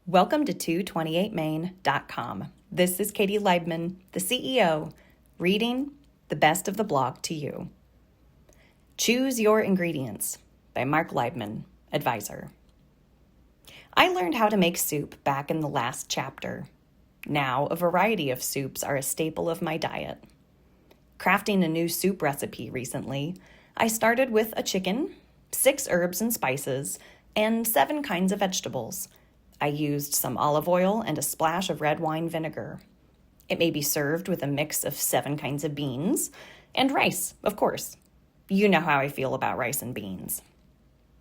Welcome to 228main.com. This is Katie Leibman, the CEO, reading the best of the blog to you. Choose Your Ingredients by Mark Leibman, advisor. I learned how to make soup back in the last chapter. Now, a variety of soups are a staple of my diet. Crafting a new soup recipe recently, I started with a chicken, 6 herbs and spices, and 7 kinds of vegetables. I used some olive oil and a splash of red wine vinegar. It may be served with a mix of 7 kinds of beans and rice, of course. You know how I feel about rice and beans.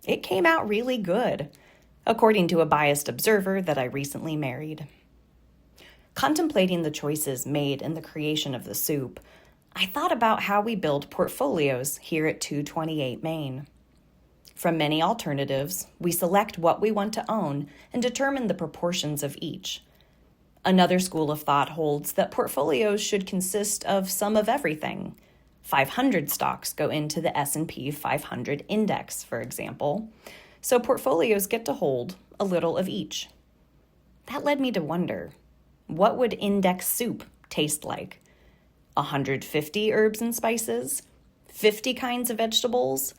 It came out really good, according to a biased observer that I recently married. Contemplating the choices made in the creation of the soup, I thought about how we build portfolios here at 228 Main. From many alternatives, we select what we want to own and determine the proportions of each. Another school of thought holds that portfolios should consist of some of everything. 500 stocks go into the S&P 500 index, for example, so portfolios get to hold a little of each. That led me to wonder, what would index soup taste like? 150 herbs and spices? 50 kinds of vegetables?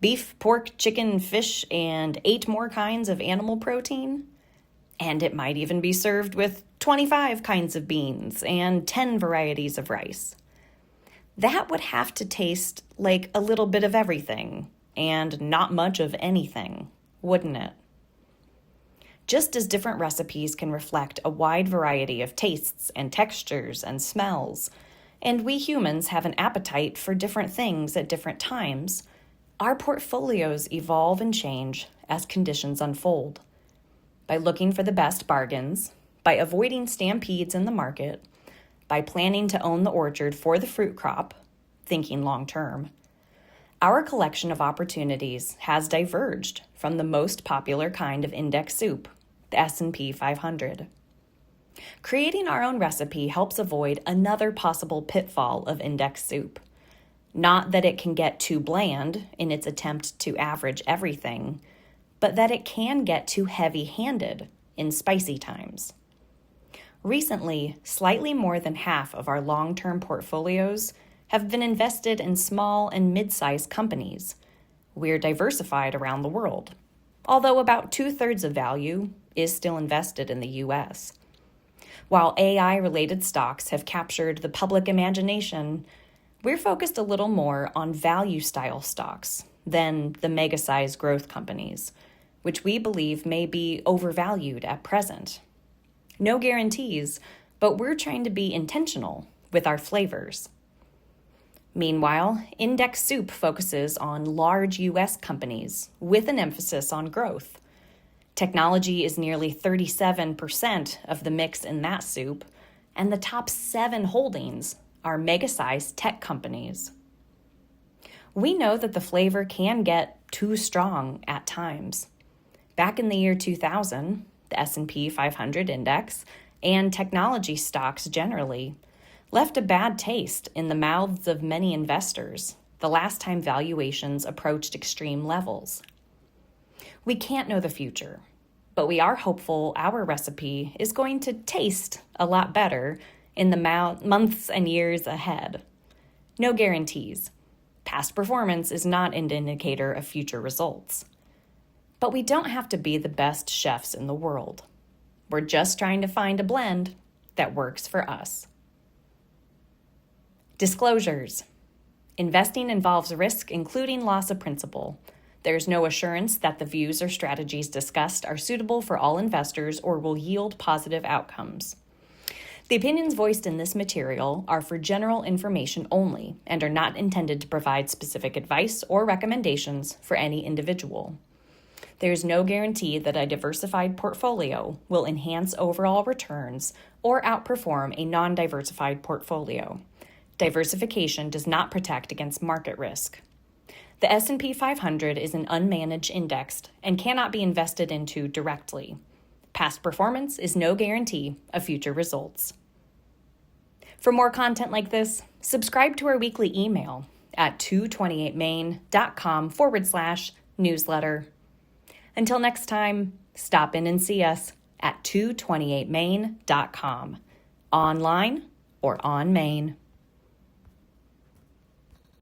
Beef, pork, chicken, fish, and 8 more kinds of animal protein? And it might even be served with 25 kinds of beans and 10 varieties of rice. That would have to taste like a little bit of everything and not much of anything, wouldn't it? Just as different recipes can reflect a wide variety of tastes and textures and smells, and we humans have an appetite for different things at different times, our portfolios evolve and change as conditions unfold. By looking for the best bargains, by avoiding stampedes in the market, by planning to own the orchard for the fruit crop, thinking long term, our collection of opportunities has diverged from the most popular kind of index soup, the S&P 500. Creating our own recipe helps avoid another possible pitfall of index soup. Not that it can get too bland in its attempt to average everything, but that it can get too heavy-handed in spicy times. Recently, slightly more than half of our long-term portfolios have been invested in small and mid-sized companies. We're diversified around the world, although about 2/3 of value is still invested in the U.S. While AI-related stocks have captured the public imagination, we're focused a little more on value-style stocks than the mega-sized growth companies, which we believe may be overvalued at present. No guarantees, but we're trying to be intentional with our flavors. Meanwhile, index soup focuses on large U.S. companies with an emphasis on growth. Technology is nearly 37% of the mix in that soup, and the top 7 holdings are mega-sized tech companies. We know that the flavor can get too strong at times. Back in the year 2000, the S&P 500 index and technology stocks generally left a bad taste in the mouths of many investors the last time valuations approached extreme levels. We can't know the future, but we are hopeful our recipe is going to taste a lot better in the months and years ahead. No guarantees. Past performance is not an indicator of future results. But we don't have to be the best chefs in the world. We're just trying to find a blend that works for us. Disclosures. Investing involves risk, including loss of principal. There's no assurance that the views or strategies discussed are suitable for all investors or will yield positive outcomes. The opinions voiced in this material are for general information only and are not intended to provide specific advice or recommendations for any individual. There is no guarantee that a diversified portfolio will enhance overall returns or outperform a non-diversified portfolio. Diversification does not protect against market risk. The S&P 500 is an unmanaged index and cannot be invested into directly. Past performance is no guarantee of future results. For more content like this, subscribe to our weekly email at 228main.com/newsletter. Until next time, stop in and see us. at 228main.com, online or on Main.